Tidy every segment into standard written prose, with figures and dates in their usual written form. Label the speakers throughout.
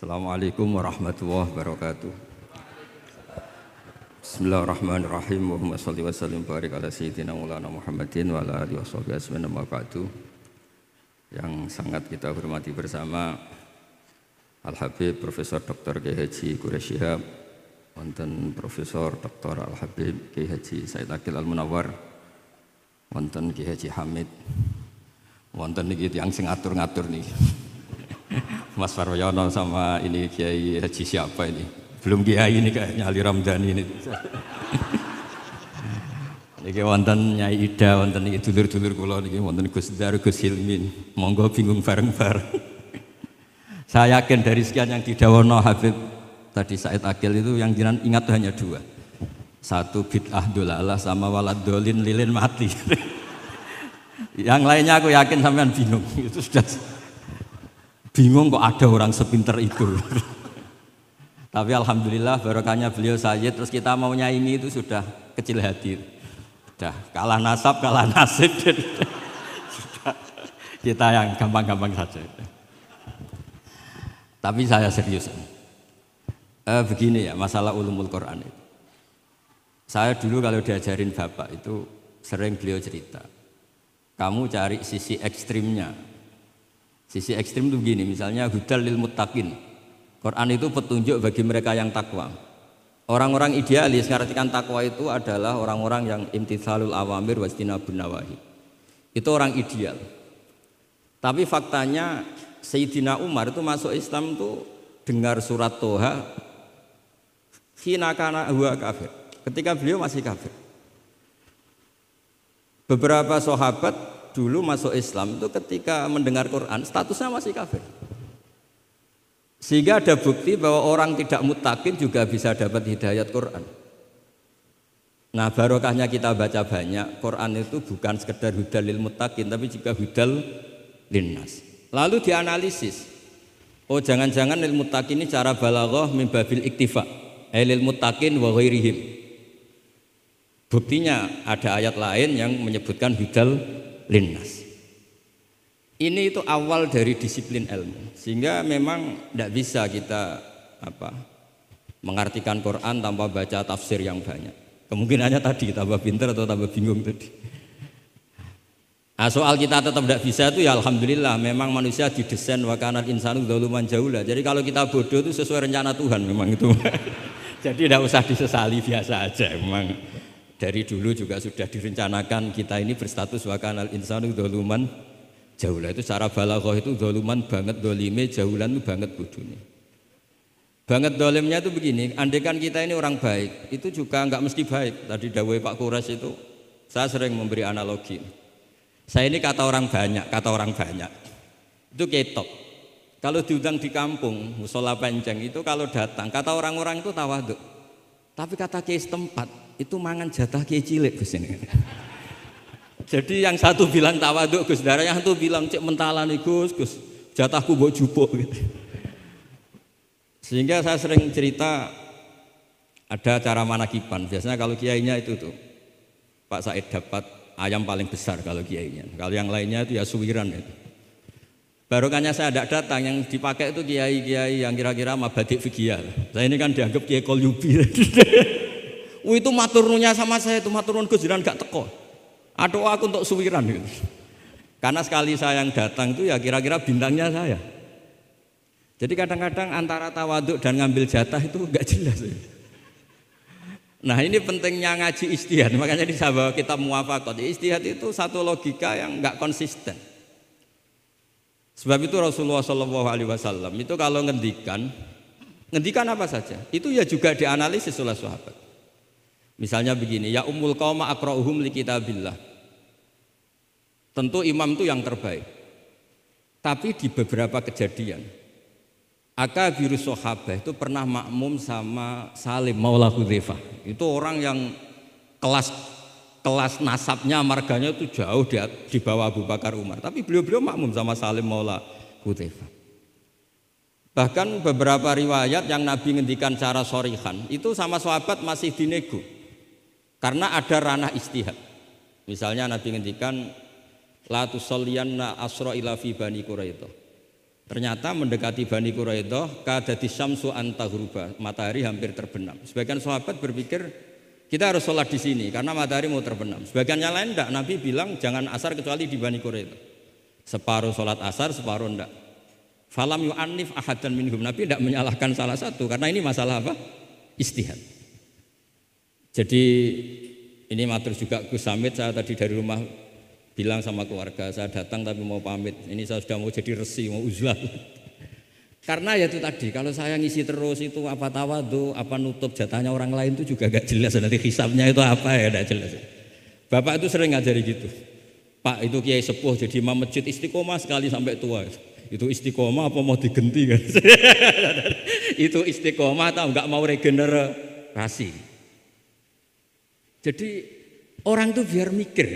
Speaker 1: Assalamualaikum warahmatullahi wabarakatuh. Bismillahirrahmanirrahim. Allahumma shalli wa sallim barik ala sayyidina Maulana Muhammadin wa ala alihi washabihi ajmain amma ba'du. Yang sangat kita hormati bersama Al-Habib Profesor Dr. Kiai Haji Quraish Shihab, wonten Profesor Dr. Al-Habib Kiai Haji Said Aqil Al-Munawwar, wonten Kiai Haji Hamid, wonten niki tiyang sing ngatur-ngatur niki. Mas Faryono sama ini Kiai Haji siapa ini? Belum Kiai ini kayaknya Ali Ramdhani ini. Niki wonten Nyai Ida, wonten niki dulur-dulur kula niki wonten Gus Dar, Gus Hilmin. Monggo bingung bareng-bareng. Saya yakin dari sekian yang didawono Habib tadi Said Aqil itu yang jenengan ingat hanya dua. Satu bid'ah dolalah sama walad dolin lilin mati. Yang lainnya aku yakin sampean bingung. Itu sudah bingung kok ada orang sepinter itu. Tapi alhamdulillah barokahnya beliau Sayyid, terus kita mau nyaingi itu sudah kecil hati. Sudah kalah nasab, kalah nasib. Sudah kita yang gampang-gampang saja. Tapi saya serius. Begini ya, masalah ulumul Quran itu. Saya dulu kalau diajarin bapak itu sering beliau cerita. Kamu cari sisi ekstrimnya. Sisi ekstrim itu begini, misalnya hudal lil muttaqin. Quran itu petunjuk bagi mereka yang takwa. Orang-orang idealis ngartikan takwa itu adalah orang-orang yang imtitsalul awamir wajtinabun nawahi. Itu orang ideal. Tapi faktanya Sayyidina Umar itu masuk Islam itu dengar surat Toha hina kana huwa kafir. Ketika beliau masih kafir. Beberapa sahabat dulu masuk Islam itu ketika mendengar Quran statusnya masih kafir. Sehingga ada bukti bahwa orang tidak muttaqin juga bisa dapat hidayat Quran. Nah, barokahnya kita baca banyak, Quran itu bukan sekedar hudal lil muttaqin tapi juga hudal linnas. Lalu dianalisis. Oh, jangan-jangan lil muttaqin ini cara balaghah min babil iktifa. Lil muttaqin wa ghairihim. Buktinya ada ayat lain yang menyebutkan hudal linnas. Ini itu awal dari disiplin ilmu, sehingga memang tidak bisa kita mengartikan Quran tanpa baca tafsir yang banyak. Kemungkinannya tadi tambah pintar atau tambah bingung tadi. Nah, soal kita tetap tidak bisa itu ya alhamdulillah, memang manusia didesain wa kanal insanu dzaluman jahula. Jadi kalau kita bodoh itu sesuai rencana Tuhan memang itu. Jadi tidak usah disesali, biasa aja memang. Dari dulu juga sudah direncanakan kita ini berstatus wa kanal insanu dzaluman jahula. Itu cara balaghah itu dzaluman banget, dolime, jahulan itu banget bodohnya. Banget dolimnya itu begini, andaikan kita ini orang baik, itu juga enggak mesti baik. Tadi dawuh Pak Quraisy itu saya sering memberi analogi. Saya ini kata orang banyak itu ketok. Kalau diundang di kampung musola penceng itu kalau datang kata orang-orang itu tawaduk. Tapi kata kiai setempat itu mangan jatah kiai cilik Gus ini. Jadi yang satu bilang tawaduk Gus, yang satu bilang cek mentalan Gus, jatahku mbok jupuk gitu. Sehingga saya sering cerita ada acara manakiban. Biasanya kalau kiainya itu tuh Pak Said dapat ayam paling besar kalau kiainya. Kalau yang lainnya itu ya suwiran itu. Barokahnya saya tidak datang, yang dipakai itu kiai-kiai yang kira-kira mabadik fikih. Saya ini kan dianggap kiai kolyubi. Itu maturnunya sama saya itu maturun Gus jiran gak teko. Aduh aku untuk suwiran gitu. Karena sekali saya yang datang itu ya kira-kira bintangnya saya. Jadi kadang-kadang antara tawaduk dan ngambil jatah itu gak jelas. Nah ini pentingnya ngaji ijtihad, makanya di sahabat kita muwafaqat. Ijtihad itu satu logika yang enggak konsisten. Sebab itu Rasulullah SAW itu kalau ngendikan apa saja, itu ya juga dianalisis oleh sahabat. Misalnya begini, ya ummul qauma aqra'uhum li kitabillah. Tentu imam itu yang terbaik. Tapi di beberapa kejadian Akabiru sahabah itu pernah makmum sama Salim Maula Hudzaifah. Itu orang yang kelas nasabnya, marganya itu jauh di bawah Abu Bakar Umar. Tapi beliau makmum sama Salim Maula Hudzaifah. Bahkan beberapa riwayat yang Nabi ngendikan cara shorihan itu sama sahabat masih dinego. Karena ada ranah ijtihad. Misalnya Nabi ngendikan la tusalliyanna asra ila fi bani Quraidah. Ternyata mendekati Bani Quraidah kadati syamsu antagruba, matahari hampir terbenam. Sebagian sahabat berpikir kita harus sholat di sini karena matahari mau terbenam. Sebagian yang lain enggak, Nabi bilang jangan asar kecuali di Bani Quraidah. Separuh sholat asar, separuh enggak. Falam yu'annif ahadan minhum, Nabi enggak menyalahkan salah satu karena ini masalah apa? Ijtihad. Jadi ini matur juga Gus Samit, saya tadi dari rumah bilang sama keluarga, saya datang tapi mau pamit. Ini saya sudah mau jadi resi, mau uzlah. Karena ya itu tadi, kalau saya ngisi terus itu apa tawadhu, apa nutup jatahnya orang lain itu juga gak jelas. Nanti hisabnya itu apa ya, gak jelas. Bapak itu sering ngajari gitu. Pak itu kiai sepuh jadi imam masjid istiqomah sekali sampai tua. Itu istiqomah apa mau digenti kan? Itu istiqomah atau enggak mau regenerasi. Jadi orang itu biar mikir.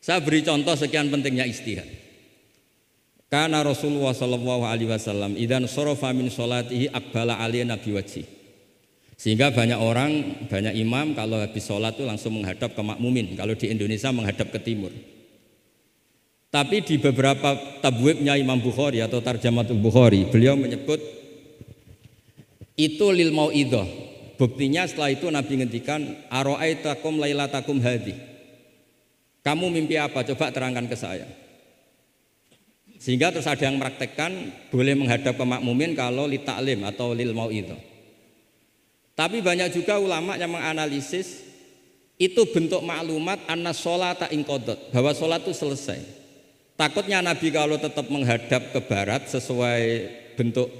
Speaker 1: Saya beri contoh sekian pentingnya ijtihad. Karena Rasulullah sallallahu alaihi wasallam idan sarafa min sholatihi aqbala alaina biwajhi. Sehingga banyak orang, banyak imam kalau habis sholat itu langsung menghadap ke makmumin. Kalau di Indonesia menghadap ke timur. Tapi di beberapa tabwibnya Imam Bukhari atau Tarjamatul Bukhari, beliau menyebut itu lil mauidhah. Buktinya setelah itu Nabi ngendikan ara'aitakum lailatakum hadhi. Kamu mimpi apa? Coba terangkan ke saya. Sehingga terus ada yang mempraktekkan boleh menghadap ke makmumin kalau li ta'lim atau lil mauidhah. Tapi banyak juga ulama yang menganalisis itu bentuk maklumat anna sholata inqadat, bahwa sholat itu selesai. Takutnya Nabi kalau tetap menghadap ke barat sesuai bentuk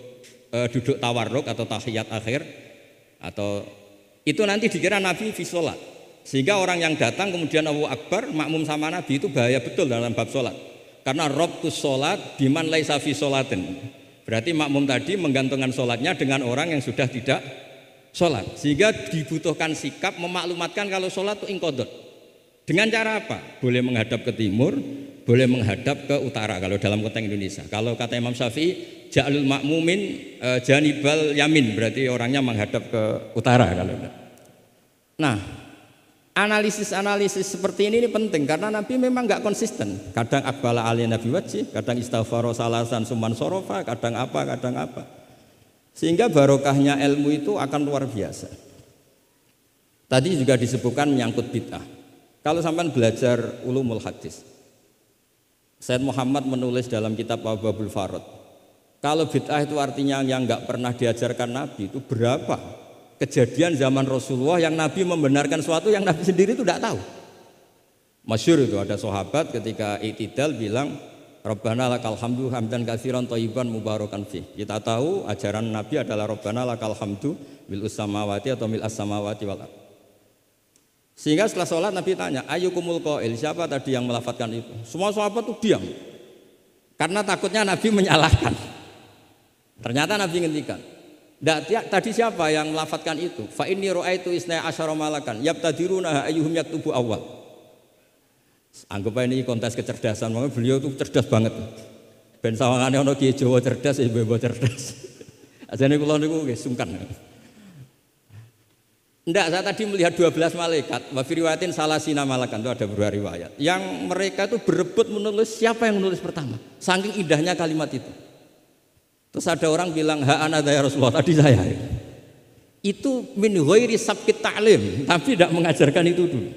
Speaker 1: duduk tawarruk atau tahiyat akhir atau itu nanti dikira Nabi fi sholat. Sehingga orang yang datang kemudian Allahu Akbar makmum sama Nabi itu bahaya betul dalam bab sholat. Karena rabtus sholat biman laisa fi sholatin. Berarti makmum tadi menggantungkan sholatnya dengan orang yang sudah tidak sholat. Sehingga dibutuhkan sikap memaklumatkan kalau sholat itu inqadat. Dengan cara apa? Boleh menghadap ke timur, boleh menghadap ke utara kalau dalam konteks Indonesia. Kalau kata Imam Syafi'i, ja'alul makmumin janibal yamin, berarti orangnya menghadap ke utara kalau. Nah, analisis seperti ini penting karena Nabi memang nggak konsisten. Kadang aqbala alaina biwajhi, kadang istaghfara salasan suman sorofa, kadang apa. Sehingga barokahnya ilmu itu akan luar biasa. Tadi juga disebutkan menyangkut bid'ah. Kalau sampai belajar ulumul hadis, Sayyid Muhammad menulis dalam kitab Abwabul Farad, kalau bid'ah itu artinya yang nggak pernah diajarkan Nabi, itu berapa kejadian zaman Rasulullah yang Nabi membenarkan sesuatu yang Nabi sendiri itu tidak tahu. Masyhur itu ada sahabat ketika i'tidal bilang Rabbana lakal hamdu hamdan katsiran thayyiban mubarakan fi. Kita tahu ajaran Nabi adalah Rabbana lakal hamdu mil samawati atau mil as-samawati wal ardh. Sehingga setelah sholat Nabi tanya, ayyukumul qail, siapa tadi yang melafadzkan itu? Semua sahabat itu diam. Karena takutnya Nabi menyalahkan. Ternyata Nabi ngendikan, tadi siapa yang melafadzkan itu? Fa inni ra'aitu isna asyara malakan yabtadiruna ayyuhum yaktubu awal. Anggap ini kontes kecerdasan, makanya beliau itu cerdas banget. Ben sawangane ana kiye Jawa cerdas, ibu-ibu cerdas. Ajane kula niku nggih sungkan. Enggak, saya tadi melihat 12 malaikat, wa fi riwayatin salasina malakan, itu ada beberapa riwayat. Yang mereka itu berebut menulis siapa yang menulis pertama. Saking indahnya kalimat itu. Terus ada orang bilang, ha ana ya Rasulullah, tadi saya. Itu min ghairi sabqit ta'lim, tapi tidak mengajarkan itu dulu.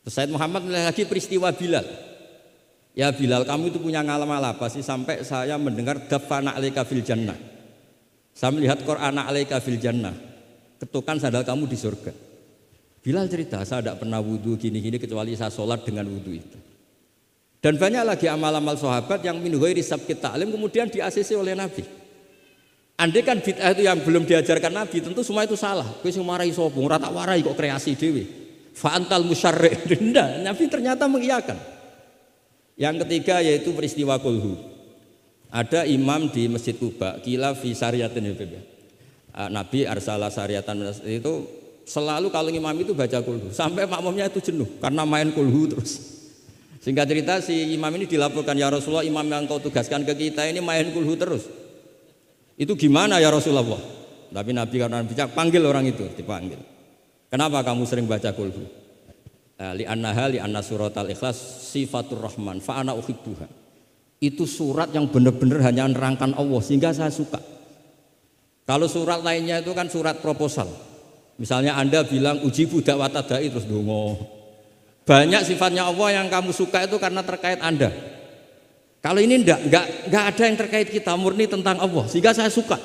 Speaker 1: Terus Sayyid Muhammad melihat lagi peristiwa Bilal. Ya Bilal, kamu itu punya ngalaman apa sih sampai saya mendengar dafana alaika fil jannah. Saya melihat Qur'an alaika fil jannah. Ketukan sandal kamu di surga. Bilal cerita, saya tidak pernah wudhu gini-gini kecuali saya sholat dengan wudhu itu. Dan banyak lagi amal-amal sahabat yang min ghairi sabqit ta'lim kemudian di-ACC oleh Nabi. Andai kan bid'ah itu yang belum diajarkan Nabi, tentu semua itu salah. Kowe sing marahi sapa? Ora tak warai kok kreasi dhewe. Fa antal musyarri'. Tidak, Nabi ternyata mengiyakan. Yang ketiga yaitu peristiwa kulhu. Ada imam di Masjid Kuba, kila fi syariatin Nabi arsala syariatan itu selalu kalau imam itu baca kulhu sampai makmumnya itu jenuh karena main kulhu terus. Singkat cerita si imam ini dilaporkan, ya Rasulullah, imam yang kau tugaskan ke kita ini main kulhu terus. Itu gimana ya Rasulullah? Tapi Nabi karena bijak panggil orang itu, dipanggil. Kenapa kamu sering baca kulhu? Li anna suratal ikhlas sifatur rahman fa ana uhibbuha. itu surat yang benar-benar hanya menerangkan Allah sehingga saya suka. Kalau surat lainnya itu kan surat proposal. Misalnya Anda bilang ujibu da'wata da'i terus dongo. Banyak sifatnya Allah yang kamu suka itu karena terkait Anda. Kalau ini enggak ada yang terkait kita, murni tentang Allah sehingga saya suka.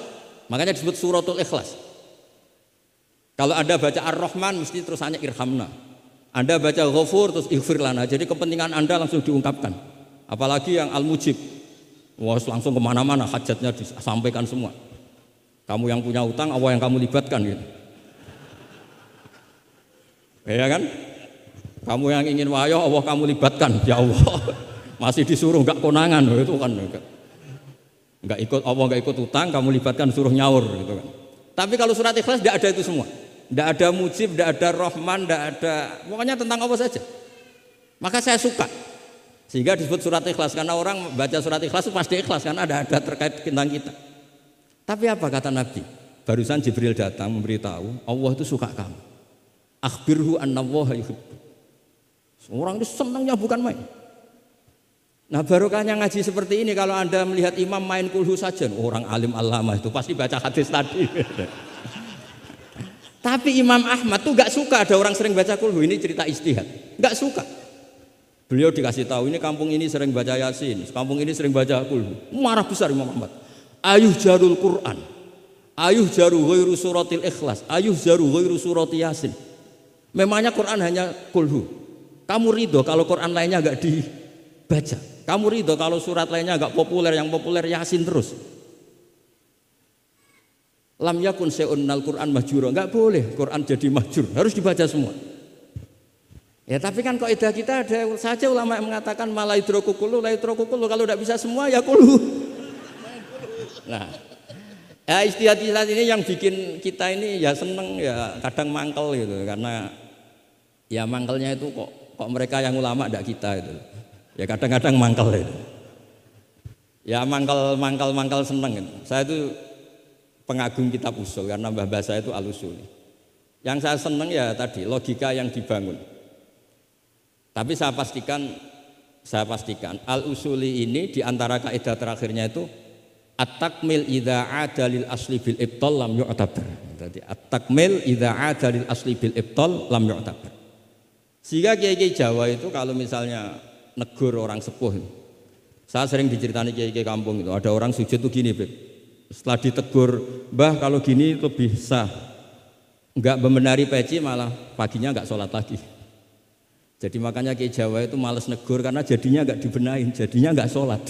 Speaker 1: Makanya disebut suratul Ikhlas. Kalau Anda baca Ar-Rahman mesti terus hanya irhamna. Anda baca Ghafur terus ighfir lana. Jadi kepentingan Anda langsung diungkapkan. Apalagi yang Al-Mujib. Wah, langsung kemana-mana hajatnya disampaikan semua. Kamu yang punya utang, Allah yang kamu libatkan gitu. Ya kan? Kamu yang ingin wahyu, Allah kamu libatkan, ya Allah. Masih disuruh enggak konangan itu kan enggak ikut Allah, enggak ikut utang, kamu libatkan suruh nyaur gitu kan. Tapi kalau surat Ikhlas tidak ada itu semua. Tidak ada Mujib, tidak ada Rahman, tidak ada, pokoknya tentang Allah saja. Maka saya suka. Sehingga disebut surat Ikhlas karena orang baca surat Ikhlas itu pasti ikhlas karena ada terkait tentang kita. Tapi apa kata Nabi? Barusan Jibril datang memberitahu Allah itu suka kamu. Akhbirhu annallaha yuhibbu. Orang itu senangnya bukan main. Nah barokahnya ngaji seperti ini kalau Anda melihat imam main kulhu saja, orang alim alama itu pasti baca hadis tadi. Tapi Imam Ahmad tuh gak suka ada orang sering baca kulhu, ini cerita ijtihad. Gak suka. Beliau dikasih tahu ini kampung ini sering baca Yasin, kampung ini sering baca kulhu. Marah besar Imam Ahmad. Ayuh jarul Quran, ayuh jaru ghairu suratil Ikhlas, ayuh jaru ghairu surati Yasin. Memangnya Quran hanya kulhu. Kamu ridho kalau Quran lainnya gak dibaca. Kamu ridho kalau surat lainnya agak populer, yang populer Yasin terus. Lam yakun se'unnal Quran mahjura, enggak boleh Quran jadi mahjur, harus dibaca semua. Ya tapi kan kaidah kita ada saja ulama yang mengatakan mala idroku kullu la idroku kullu, kalau tidak bisa semua ya kullu. Nah, ya istihad-istihad ini yang bikin kita ini ya seneng ya kadang mangkel gitu, karena ya mangkelnya itu kok mereka yang ulama tidak kita itu. Ya kadang-kadang mangkel itu. Ya mangkel seneng itu. Saya itu pengagum kitab usul karena mbah saya itu al-usuli. Yang saya seneng ya tadi logika yang dibangun. Tapi saya pastikan al-usuli ini diantara kaidah terakhirnya itu at-takmil idza ada lil asli bil ibtal lam yu'tabar. Jadi at-takmil idza ada lil asli bil ibtal lam yu'tabar. Sehingga kiai-kiai Jawa itu kalau misalnya negur orang sepuh, saya sering diceritani kiai-kiai kampung itu ada orang sujud tuh gini, Beb. Setelah ditegur, Mbah kalau gini lebih sah, enggak membenari peci malah paginya enggak sholat lagi. Jadi makanya kiai Jawa itu malas negur karena jadinya enggak dibenahin, jadinya enggak sholat.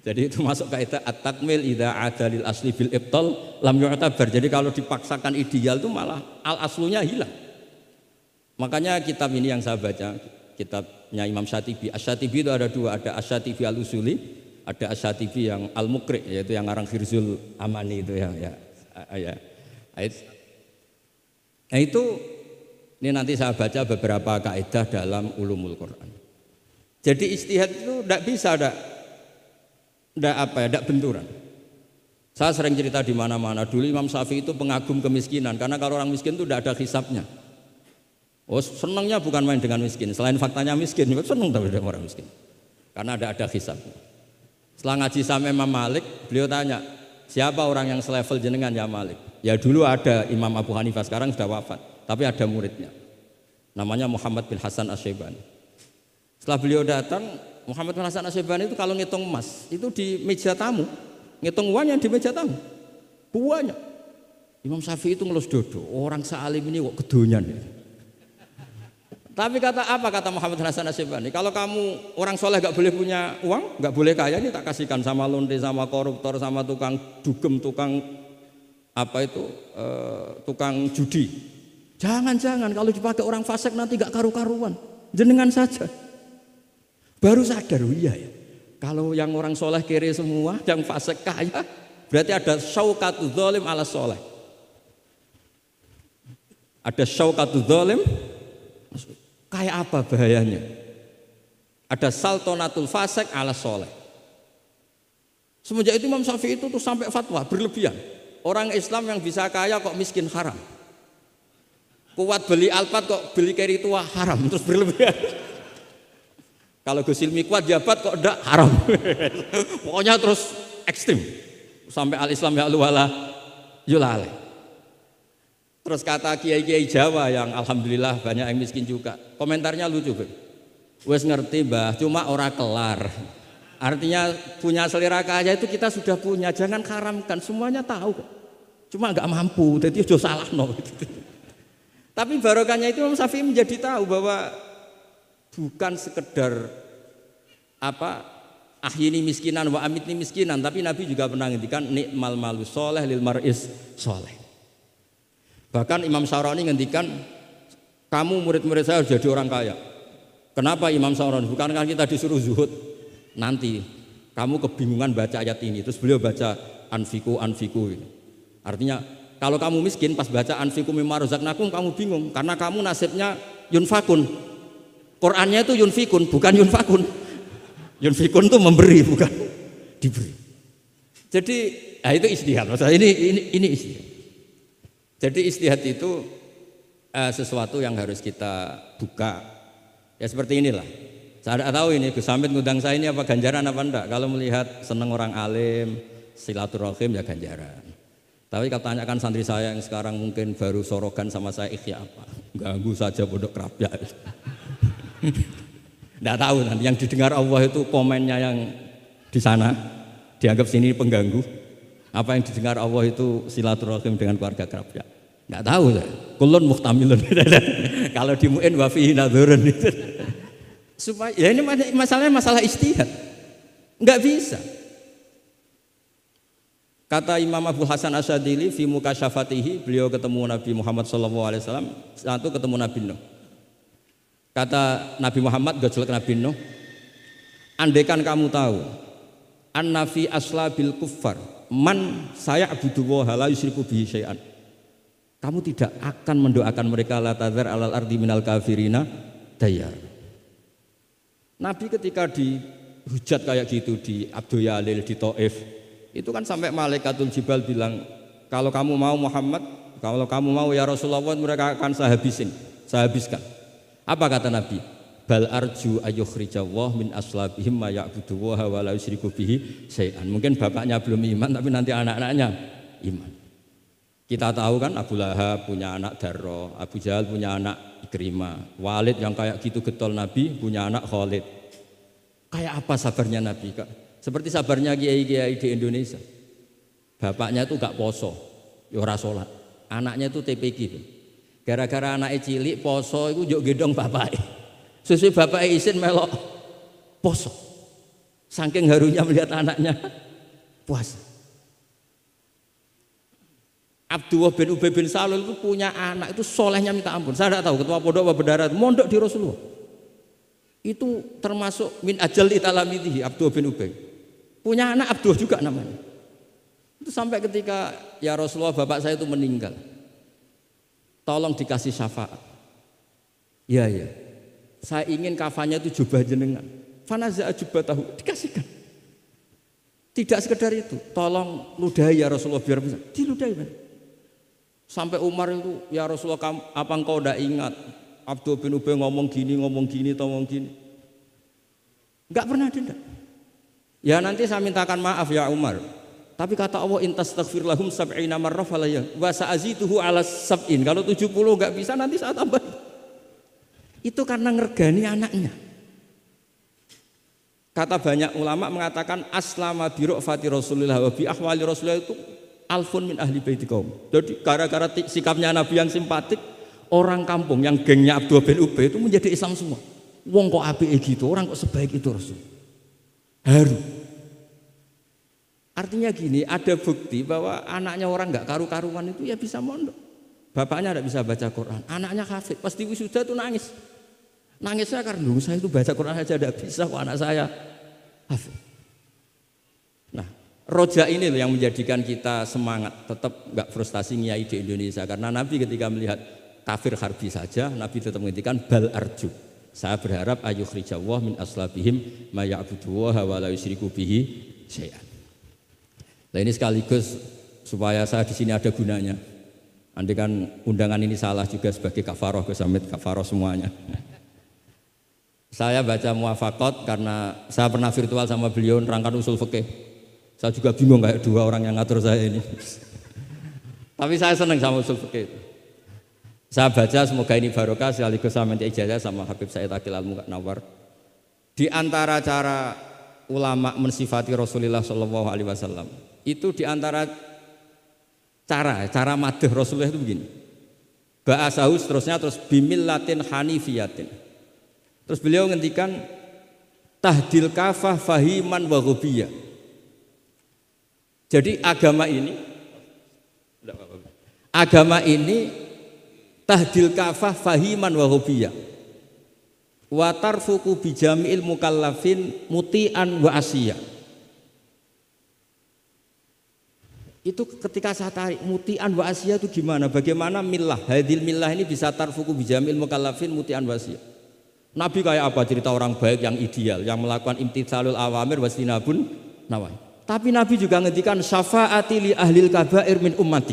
Speaker 1: Jadi itu masuk kaidah at-takmil idza ada lil asli bil ibtal lam yu'tabar. Jadi kalau dipaksakan ideal itu malah al-aslunya hilang. Makanya kitab ini yang saya baca, kitabnya Imam Syatibi. Asy-Syatibi itu ada dua, ada Asy-Syatibi al-Usuli, ada Asy-Syatibi yang al-Muqri, yaitu yang ngarang Firzul Amani itu ya. Nah itu ini nanti saya baca beberapa kaidah dalam ulumul Quran. Jadi ijtihad itu tidak bisa tidak benturan. Saya sering cerita di mana-mana. Dulu Imam Syafi'i itu pengagum kemiskinan karena kalau orang miskin itu tidak ada hisabnya. Oh senangnya bukan main dengan miskin, selain faktanya miskin, senang tapi dengan orang miskin, karena ada hisab. Setelah ngaji sama Imam Malik, beliau tanya, siapa orang yang selevel jenengan ya Malik? Ya dulu ada Imam Abu Hanifah, sekarang sudah wafat, tapi ada muridnya, namanya Muhammad bin Hasan Asy-Syaibani. Setelah beliau datang, Muhammad bin Hasan Asy-Syaibani itu kalau ngitung emas, itu di meja tamu, ngitung uangnya di meja tamu, banyak. Imam Syafi'i itu ngelus dodo, orang sealim ini kok kedonyan ya. Tapi kata Muhammad Hasan Asy-Syaibani, kalau kamu orang soleh gak boleh punya uang, gak boleh kaya, ini tak kasihkan sama lonte, sama koruptor, sama tukang dugem, tukang tukang judi. Jangan kalau dipakai orang fasik nanti gak karu-karuan, jenengan saja. Baru sadar, iya ya. Kalau yang orang soleh kere semua, yang fasik kaya, berarti ada syauqatu dzalim ala soleh. Ada syauqatu dzalim. Kayak apa bahayanya? Ada saltonatul fasik ala soleh. Semenjak itu Imam Syafi'i itu tuh sampai fatwa berlebihan. Orang Islam yang bisa kaya kok miskin haram. Kuat beli Alphard kok beli carry tua haram, terus berlebihan. Kalau Gus Ilmi kuat jabat kok ndak haram. Pokoknya terus ekstrim. Sampai al-Islam ya wala yulale. Terus kata kiai-kiai Jawa yang alhamdulillah banyak yang miskin juga. Komentarnya lucu, Beb. Wes ngerti, Mbah, cuma ora kelar. Artinya punya selera kaya itu kita sudah punya, jangan haramkan, semuanya tahu kok. Cuma enggak mampu, jadi udah salah no. Tapi barokahnya itu Imam Syafi'i menjadi tahu bahwa bukan sekedar ahyini miskinan wa amitni miskinan, tapi Nabi juga pernah ngendikan nikmal malu soleh lil maris soleh. Bahkan Imam Syarani ngendikan, kamu murid-murid saya harus jadi orang kaya. Kenapa Imam Syarani? Bukankah kita disuruh zuhud? Nanti kamu kebingungan baca ayat ini, terus beliau baca anfiku. Artinya kalau kamu miskin pas baca anfiku mimma razaqnakum kamu bingung karena kamu nasibnya yunfakun. Qur'annya itu yunfikun bukan yunfakun. Yunfikun itu memberi bukan diberi. Jadi itu istihad. Maksudnya ini istihad. Jadi istihad itu sesuatu yang harus kita buka. Ya seperti inilah. Saya tidak tahu ini Gus Hamid ngundang saya ini apa ganjaran apa enggak. Kalau melihat seneng orang alim, silaturahim ya ganjaran. Tapi kalau tanyakan santri saya yang sekarang mungkin baru sorogan sama saya ikhya apa? Ganggu saja pondok kerapia. Tidak tahu nanti yang didengar Allah itu komennya yang di sana dianggap sini pengganggu. Apa yang didengar Allah itu silaturahim dengan keluarga kerapia. Tidak tahu saya. Kulun muhtamilun. Kalau di mu'in wa fihi nadhurun. Supaya ya ini masalahnya masalah ijtihad. Enggak bisa. Kata Imam Abu Hasan Asyadili fi mukasyafatihi, beliau ketemu Nabi Muhammad SAW, satu ketemu Nabi Nuh. Kata Nabi Muhammad gojlek Nabi Nuh, andaikan kamu tahu anna fi aslabil kuffar man saya'budu wa la yusyriku bihi syai'an, kamu tidak akan mendoakan mereka la tadzar alal ardi minal kafirina dayar. Nabi ketika dihujat kayak gitu di Abdul Yalil di Taif, itu kan sampai malaikatul jibal bilang, kalau kamu mau Muhammad, kalau kamu mau ya Rasulullah, mereka akan saya habiskan. Apa kata Nabi? Bal arju ayyukhrijawah min aslabihim ma ya'budu wa la yusyriku bihi syai'an. Mungkin bapaknya belum iman tapi nanti anak-anaknya iman. Kita tahu kan Abu Lahab punya anak Darro, Abu Jahal punya anak Ikrimah, Walid yang kayak gitu getol Nabi punya anak Khalid. Kayak apa sabarnya Nabi, Kak? Seperti sabarnya kiai-kiai di Indonesia. Bapaknya itu gak poso, ya ora salat. Anaknya itu TPG. Gara-gara anaknya cilik poso itu njuk gendong bapaknya. Sesuai bapaknya izin melok poso. Saking harunya melihat anaknya puasa. Abdullah bin Ubay bin Salul itu punya anak itu solehnya minta ampun. Saya tidak tahu ketua pondok apa berdarah mondok di Rasulullah. Itu termasuk min ajal italamidhi Abdullah bin Ubay. Punya anak Abdullah juga namanya. Itu sampai ketika ya Rasulullah bapak saya itu meninggal. Tolong dikasih syafaat. Ya. Saya ingin kafannya itu jubah jenengan. Fanaza'a jubatahu, dikasihkan. Tidak sekedar itu, tolong ludahi ya Rasulullah biar bisa. Diludahi kan. Sampai Umar itu, ya Rasulullah apa engkau tidak ingat Abdul bin Ubay ngomong gini. Enggak pernah ada. Ya nanti saya mintakan maaf ya Umar. Tapi kata Allah intastaghfir lahum sab'ina marrah falaya wa sa'azituhu ala sab'in. Kalau 70 enggak bisa nanti saya tambah. Itu karena ngergani anaknya. Kata banyak ulama mengatakan aslama bi ru'fati Rasulillah wa bi ahwali Rasulillah itu alfun min ahli baiti kaum. Jadi gara-gara sikapnya Nabi yang simpatik, orang kampung yang gengnya Abdul bin Ubay itu menjadi Islam semua. Wong kok apike gitu, orang kok sebaik itu Rasul. Haru. Artinya gini, ada bukti bahwa anaknya orang enggak karu-karuan itu ya bisa mondok. Bapaknya enggak bisa baca Quran, anaknya hafid, pasti wisuda itu nangis. Nangisnya karena dulu saya itu baca Quran aja enggak bisa kok anak saya hafid. Nah, roja ini loh yang menjadikan kita semangat, tetap enggak frustasi ngiyai di Indonesia. Karena Nabi ketika melihat kafir harbi saja, Nabi tetap menghentikan bal arju. Saya berharap ayyukhrijawah min aslabihim ma ya'budu wa la yusyriku bihi syai'an. Nah ini sekaligus supaya saya di sini ada gunanya. Andai kan undangan ini salah juga sebagai kafaroh, kesamit kafaroh semuanya. Saya baca Muwafaqat karena saya pernah virtual sama beliau nerangkan usul fikih. Saya juga bingung kayak dua orang yang ngatur saya ini. Tapi saya senang sama usul fikih itu. Saya baca semoga ini barokah sekaligus saya minta ijazah sama Habib Said Aqil Al-Munawwar. Di antara cara ulama mensifati Rasulullah Shallallahu Alaihi Wasallam itu di antara cara madh Rasulullah itu begini. Ba'asahu seterusnya terus bimillatin hanifiyatin. Terus beliau ngendikan tahdil kafah fahiman wa ghubiyah. Jadi agama ini tahdil kafah fahiman wa ghubiyah. Wa tarfuku bijami'il mukallafin muti'an wa asiyah. Itu ketika saya tarik muti'an wa asiyah itu gimana? Bagaimana millah? Hadil millah ini bisa tarfuku bijami'il mukallafin muti'an wa asiyah. Nabi kayak apa cerita orang baik yang ideal, yang melakukan imtitsalul awamir wastinabun nawahi. Tapi Nabi juga ngendikan syafaati li ahlil kabair min ummati.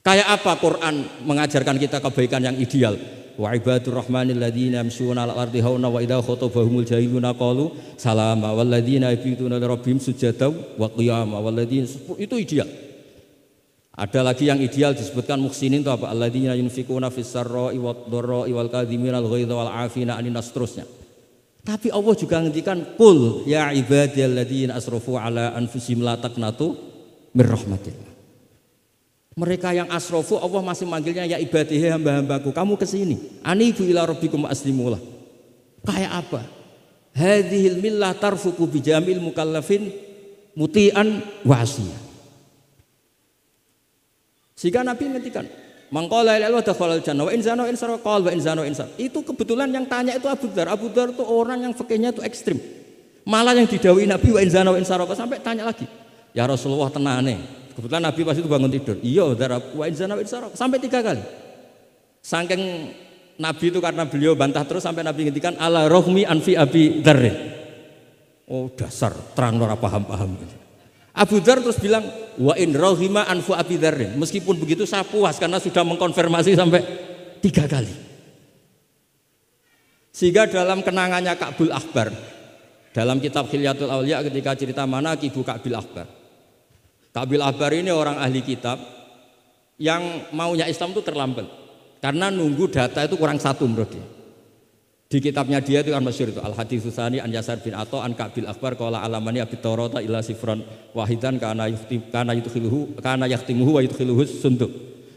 Speaker 1: Kayak apa Quran mengajarkan kita kebaikan yang ideal? Wa ibadur rahmanil ladzina yamshuna 'alal ardi hauna wa idza khatabahumul jahiluna qalu salama wal ladzina yabituna li rabbihim sujadan wa qiyama wal ladzina itu ideal. Ada lagi yang ideal disebutkan muhsinin itu apa? Alladzina yunfikuna fis sarra'i wad dharra'i wal kadhiminal ghaidha wal 'afina 'anil nas terusnya. Tapi Allah juga ngendikan qul ya ibadiyalladzina asrafu 'ala anfusihim la taqnatu mir rahmatillah. Mereka yang asrafu Allah masih manggilnya ya ibadihi hamba-hambaku, kamu kesini. Anibu ila rabbikum aslimulah. Kayak apa? Hadhil millah tarfuku bijamil mukallafin muti'an wa asiyah. Sehingga Nabi ngertikan, mangqala la ilaha illallah dakhalal jannah wa in zana in sarqa qala wa in zana in sarqa. Itu kebetulan yang tanya itu Abu Dzar. Abu Dzar itu orang yang fikihnya itu ekstrim. Malah yang didhawuhi Nabi wa in zana wa in sarqa sampai tanya lagi. Ya Rasulullah tenane. Kebetulan Nabi pas itu bangun tidur. Iya, wa in zana wa in sarqa sampai 3 kali. Saking Nabi itu karena beliau bantah terus sampai Nabi ngendikan ala rohmi anfi Abi Dzar. Oh, dasar terang ora paham-paham. Abu Dzar terus bilang wa in rohima anfu Abi Dzar. Meskipun begitu saya puas karena sudah mengkonfirmasi sampai 3 kali. Sehingga dalam kenangannya Ka'bul Ahbar dalam kitab Khilyatul Auliya ketika cerita manaqibu Ka'bil Ahbar. Ka'bil Ahbar ini orang ahli kitab yang maunya Islam itu terlambat karena nunggu data itu kurang 1 menurut dia. Di kitabnya dia itu kan masyhur itu Al Hadits Tsani an Yasar bin Atha an Ka'bil Akbar qala alamani abi Taurata illa sifran wahidan kana yahtimuhu wa yudkhiluhu sunduk.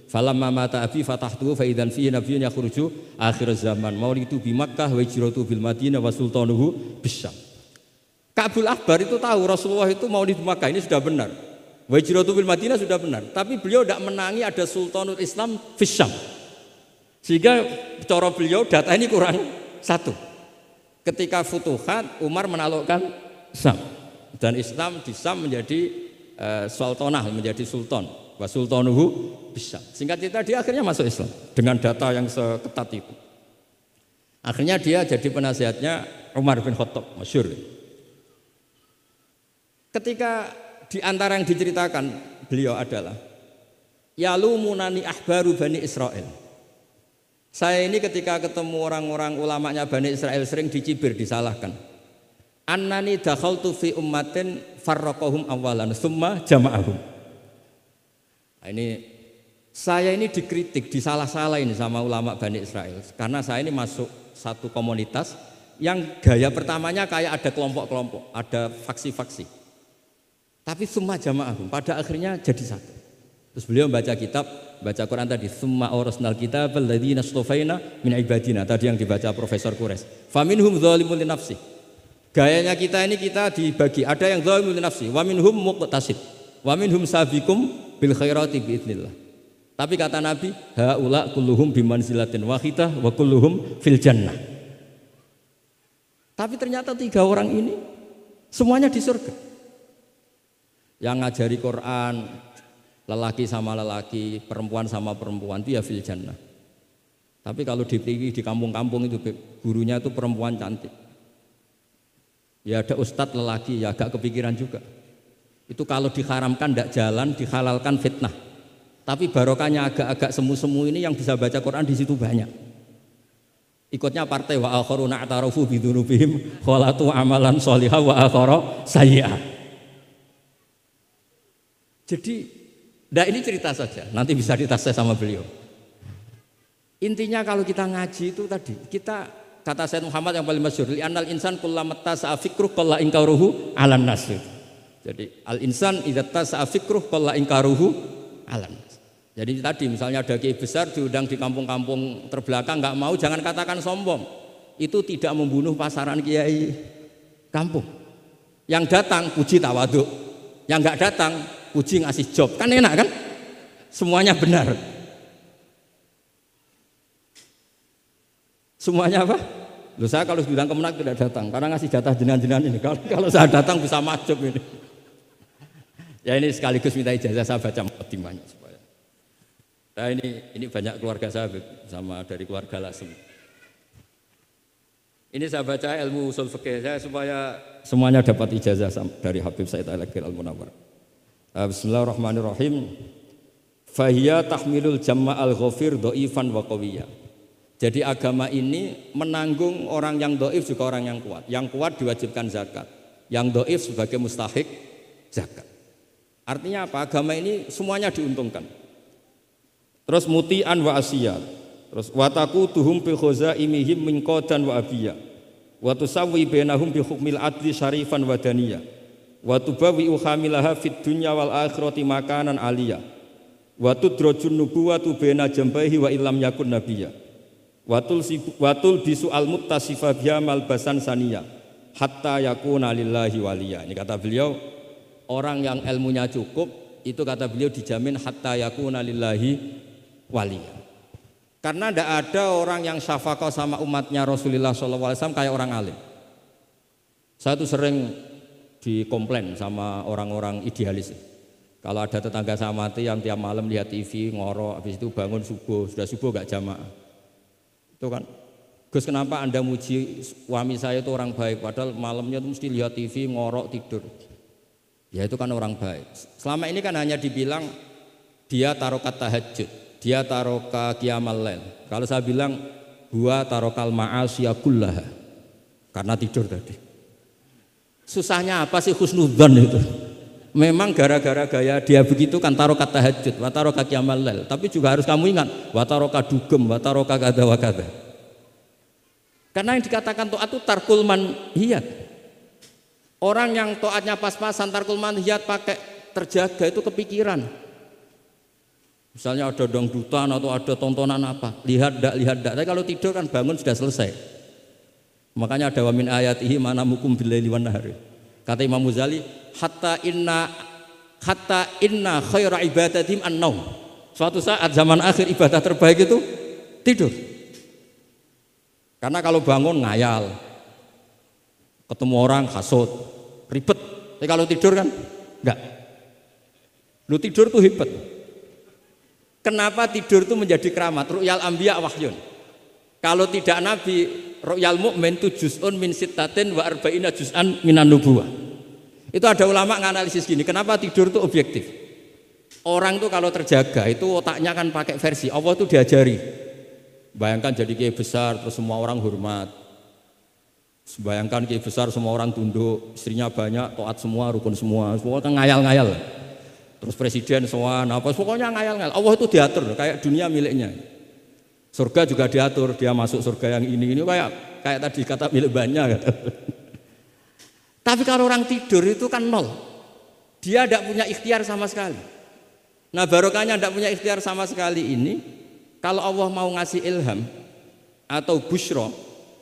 Speaker 1: Falamma mata abi fatahtuhu fa idzan fihi nabiyyun yakhruju akhir zaman. Maulidu bi Makkah wa hijratu bil Madinah wa sultanuhu bisyam. Ka'bil Akbar itu tahu Rasulullah itu maulid di Makkah ini sudah benar. Wa hijratu bil Madinah sudah benar, tapi beliau tidak menangi ada sultanul Islam bisyam. Sehingga cara beliau data ini kurang 1. Ketika Futuhat Umar menaklukkan Syam dan Islam di Syam menjadi sultanah, menjadi sultan. Wa sultanuhu bisyam. Singkat cerita dia akhirnya masuk Islam dengan data yang seketat itu. Akhirnya dia jadi penasihatnya Umar bin Khattab, masyhur. Ketika di antara yang diceritakan beliau adalah yalumunani ahbaru Bani Israel. Saya ini ketika ketemu orang-orang ulamanya Bani Israel sering dicibir, disalahkan. Annani dakhaltu fi ummatin farraqahum awalan summa jama'ahum. Nah, ini saya ini dikritik, disalah-salahin sama ulama Bani Israel karena saya ini masuk satu komunitas yang gaya pertamanya kayak ada kelompok-kelompok, ada faksi-faksi. Tapi summa jama'ahum pada akhirnya jadi satu. Terus beliau baca kitab, baca Quran tadi, summa awrasnal kitab alladzina astafaina min ibadina, tadi yang dibaca Profesor Qures. Faminhum dzalimun li nafsi. Gayanya kita ini kita dibagi, ada yang dzalimun li nafsi, wa minhum muqtasid, wa minhum sabiqum bil khairati biidznillah. Tapi kata Nabi, haula kulluhum bimanzilatin wahidah wa kulluhum fil jannah. Tapi ternyata 3 orang ini semuanya di surga. Yang ngajari Quran, lelaki sama lelaki, perempuan sama perempuan itu ya fil jannah. Tapi kalau di kampung-kampung itu gurunya itu perempuan cantik. Ya ada ustadz lelaki ya agak kepikiran juga. Itu kalau diharamkan tidak jalan, dihalalkan fitnah. Tapi barokahnya agak-agak semu-semu ini yang bisa baca Quran di situ banyak. Ikutnya partai wa akharuna atarafu bidzunubihim khalatu amalan sholihah wa akhara sayyi'ah. Jadi, ini cerita saja, nanti bisa ditafsir sama beliau. Intinya kalau kita ngaji itu tadi, kita kata Sayyid Muhammad yang paling masyhur, li'annal insan kullamat tasa'a fikruh qalla inkaruhu 'alan nas. Jadi al-insan idza tasa'a fikruh qalla inkaruhu 'alan nas. Jadi tadi misalnya ada kiai besar diundang di kampung-kampung terbelakang nggak mau, jangan katakan sombong. Itu tidak membunuh pasaran kiai kampung. Yang datang puji tawadhu, yang nggak datang puji ngasih job, kan enak kan? Semuanya benar. Semuanya apa? Loh, saya kalau bilang Kemenak tidak datang karena ngasih jatah jenengan-jenengan ini. Kalau saya datang bisa majub ini. Ya ini sekaligus minta ijazah saya baca mukadimahnya supaya. Nah ini banyak keluarga saya sama dari keluarga Lasem. Ini saya baca ilmu usul fikih saya supaya semuanya dapat ijazah dari Habib Said Al-Akhir Al-Munawwar. Bismillahirrahmanirrahim. Fahiya tahmilul jama'al ghafir dhaifan wa qawiyya. Jadi agama ini menanggung orang yang dhaif juga orang yang kuat. Yang kuat diwajibkan zakat, yang dhaif sebagai mustahik zakat. Artinya apa? Agama ini semuanya diuntungkan. Terus muti'an wa asiyat. Terus wataku tuhum bi khazaimihim min qadan wa abiyya. Wa tusawwi bainahum bi hukmil adli syarifan wa daniyya. Wa tubawi uhamilaha fid dunya wal akhirati makanan aliyah. Wa tudrajun nubuwatu baina jambaihi wa illam yakun nabiyya. Watul bisu al muttasifa biha malbasan saniyah hatta yakuna lillahi waliya. Ini kata beliau, orang yang ilmunya cukup itu kata beliau dijamin hatta yakuna lillahi waliya. Karena tidak ada orang yang syafaqah sama umatnya Rasulullah SAW kayak orang alim. Saya tuh sering dikomplain sama orang-orang idealis. Kalau ada tetangga saya mati yang tiap malam lihat TV ngorok, habis itu bangun subuh, sudah subuh gak jamaah. Itu kan, Gus kenapa Anda muji suami saya itu orang baik, padahal malamnya itu mesti lihat TV ngorok tidur. Ya itu kan orang baik. Selama ini kan hanya dibilang dia tarokat tahajud, dia taroka qiyamal lail. Kalau saya bilang huwa tarokal ma'asyiya kullaha, karena tidur tadi. Susahnya apa sih husnudzon itu? Memang gara-gara gaya dia begitu kan tarokat tahajud, wa taroka qiyamal lail. Tapi juga harus kamu ingat, wa taroka dugem, wa taroka kada wa kada. Karena yang dikatakan taat itu tarkul manhiyat. Orang yang taatnya pas-pasan tarkul manhiyat pakai terjaga itu kepikiran. Misalnya ada dangdutan atau ada tontonan apa, lihat dak. Tapi kalau tidur kan bangun sudah selesai. Makanya ada wa min ayatihi manamukum billaili wan nahari. Kata Imam Muzali, hatta inna khaira ibadatihim an-naum. Suatu saat zaman akhir ibadah terbaik itu tidur. Karena kalau bangun ngayal, ketemu orang hasut, ribet. Tapi kalau tidur kan enggak. Lu tidur tuh hebat. Kenapa tidur itu menjadi keramat? Ru'yal anbiya wahyun. Kalau tidak nabi, ru'yal mu'min itu juz'un min sittatin wa arba'ina juz'an minan nubuwah. Itu ada ulama nganalisis gini, kenapa tidur itu objektif? Orang tuh kalau terjaga itu otaknya kan pakai versi, Allah tuh diajari. Bayangkan jadi kiai besar terus semua orang hormat. Bayangkan kiai besar semua orang tunduk, istrinya banyak, taat semua, rukun semua kan ngayal-ngayal. Terus presiden semua, pokoknya ngayal-ngayal. Allah itu diatur kayak dunia miliknya. Surga juga diatur, dia masuk surga yang ini kayak tadi kata milik banyak. Tapi kalau orang tidur itu kan nol. Dia tidak punya ikhtiar sama sekali. Nah barokahnya tidak punya ikhtiar sama sekali ini, kalau Allah mau ngasih ilham atau busyra,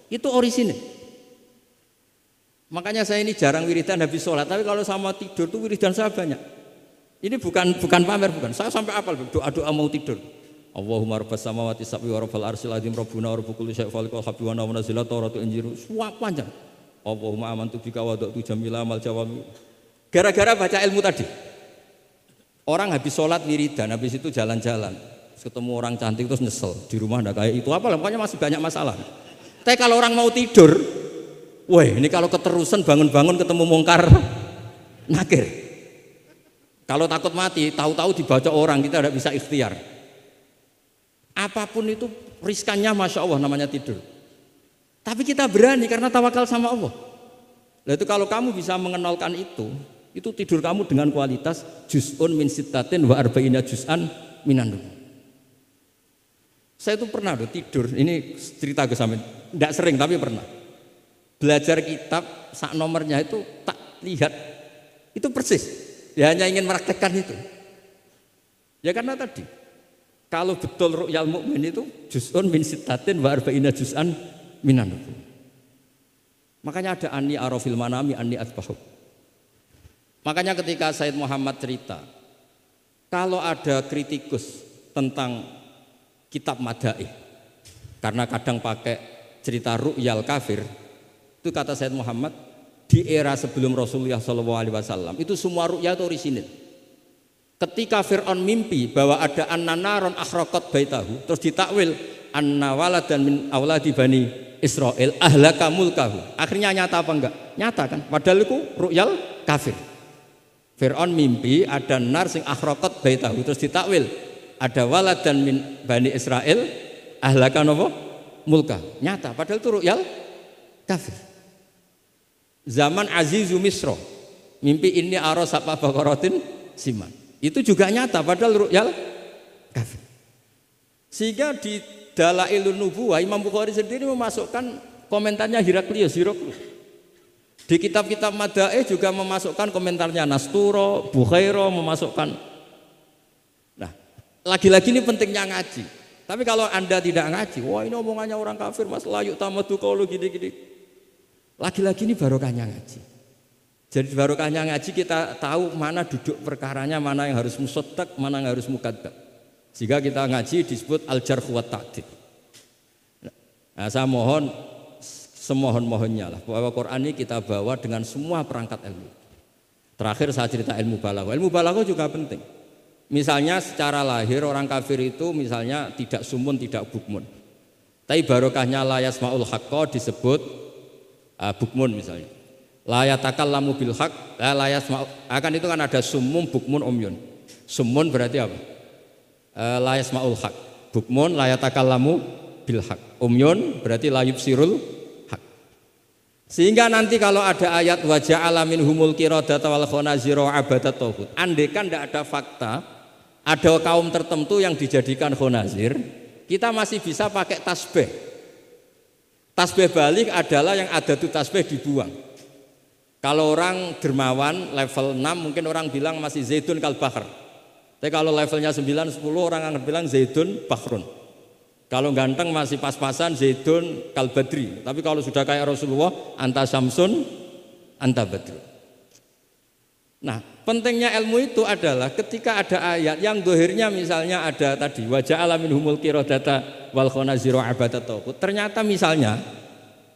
Speaker 1: itu orisinil. Makanya saya ini jarang wiridan habis sholat, tapi kalau sama tidur tuh wiridan saya banyak. Ini bukan pamer, bukan. Saya sampai apal doa-doa mau tidur. Allahumma rabbas samawati sab'i wa rabbal arsyil azim rabbuna wa rabb kulli syai'in khaliqul habbi wa nazzala tawratu injiru. Semua panjang. Allahumma amantu bika wa da'tu jamila mal jawami. Gara-gara baca ilmu tadi. Orang habis sholat wiridan, habis itu jalan-jalan. Ketemu orang cantik terus nyesel. Di rumah enggak kayak itu apa, pokoknya masih banyak masalah. Tapi kalau orang mau tidur, wah ini kalau keterusan bangun-bangun ketemu mungkar nakir. Kalau takut mati, tahu-tahu dibaca orang, kita tidak bisa ikhtiar. Apapun itu riskannya Masya Allah namanya tidur. Tapi kita berani karena tawakal sama Allah. Nah itu kalau kamu bisa mengenalkan itu tidur kamu dengan kualitas juz'un min sittatin wa arba'ina juz'an minan nubuwah. Saya itu pernah tidur, ini cerita ke sampean, tidak sering tapi pernah. Belajar kitab sak nomornya itu tak lihat, itu persis. Ya hanya ingin meraktekkan itu. Ya karena tadi, kalau betul ru'yal mukmin itu juz'un min sittatin wa arba'ina juz'an minan nubuwah. Makanya ada anni arafil manami anni atbahu. Makanya ketika Said Muhammad cerita, kalau ada kritikus tentang kitab Madaih, karena kadang pakai cerita ru'yal kafir, itu kata Said Muhammad, di era sebelum Rasulullah SAW itu semua ru'ya itu orisinil. Ketika Fir'aun mimpi bahwa ada an-naron akhraqat baitahu, terus ditakwil anna waladan min auladi bani Israel ahlaka mulkahu. Akhirnya nyata apa enggak? Nyata kan? Padahal itu ru'yal kafir. Fir'aun mimpi ada nar sing akhraqat baitahu, terus ditakwil ada waladan min bani Israel ahlaka napa? Mulkahu. Nyata padahal itu ru'yal kafir. Zaman Azizu Misro mimpi ini ara sapa baqaratin siman. Itu juga nyata padahal ru'yal kafir. Sehingga di Dalailun Nubuwah Imam Bukhari sendiri memasukkan komentarnya Heraklius. Di kitab-kitab Madaih juga memasukkan komentarnya Nasturo, Bukhairo memasukkan. Nah, lagi-lagi ini pentingnya ngaji. Tapi kalau Anda tidak ngaji, wah ini omongannya orang kafir, Mas layu tamadu qaulu gini-gini. Lagi-lagi ini barokahnya ngaji. Jadi barokahnya ngaji kita tahu mana duduk perkaranya, mana yang harus musaddaq, mana yang harus mukadzab. Jika kita ngaji disebut al-jarh wa ta'dil. Nah, saya mohon semohon-mohonnya lah bahwa Quran ini kita bawa dengan semua perangkat ilmu. Terakhir saya cerita ilmu balaghah. Ilmu balaghah juga penting. Misalnya secara lahir orang kafir itu misalnya tidak sumun, tidak bukmun. Tapi barokahnya la yasmaul haqqa disebut bukmun misalnya. La yatakallamu bil haqq, la yasma'u. Akan itu kan ada sumum, bukmun, umyun. Sumun berarti apa? La yasma'ul haq, bukmun la yatakallamu bil haq, umyun berarti la yubsirul haq. Sehingga nanti kalau ada ayat wa ja'ala minhumul qiradata wal khanazira abadat tauhid, andekan tidak ada fakta ada kaum tertentu yang dijadikan khonazir, kita masih bisa pakai tasbih. Tasbih balik adalah yang ada tuh tasbih dibuang. Kalau orang dermawan level 6 mungkin orang bilang masih zaitun kal bahr. Tapi kalau levelnya 9, 10 orang akan bilang zaidun bakhrun. Kalau ganteng masih pas-pasan zaidun kal badri. Tapi kalau sudah kayak Rasulullah anta samsun anta badru. Nah pentingnya ilmu itu adalah ketika ada ayat yang dohirnya misalnya ada tadi wajah alamin humul qiradata wal khonaziro abadat tauhid. Ternyata misalnya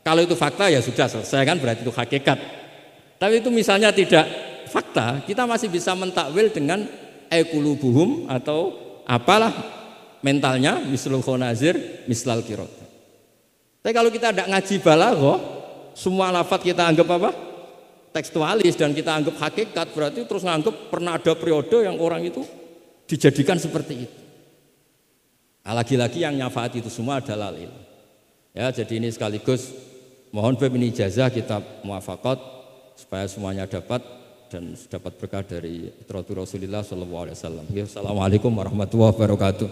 Speaker 1: kalau itu fakta ya sudah selesai kan, berarti itu hakikat. Tapi itu misalnya tidak fakta, kita masih bisa mentakwil dengan qulubuhum atau apalah mentalnya mislul khonazir mislal qirad. Tapi kalau kita tidak ngaji balaghah, semua lafaz kita anggap apa? Tekstualis dan kita anggap hakikat, berarti terus nganggap pernah ada periode yang orang itu dijadikan seperti itu. Nah, lagi-lagi yang nyafaat itu semua adalah ilmu. Ya, jadi ini sekaligus mohon ini ijazah kitab muwafaqat supaya semuanya dapat dan dapat berkah dari Rasulullah sallallahu alaihi wasallam. Assalamualaikum warahmatullahi wabarakatuh.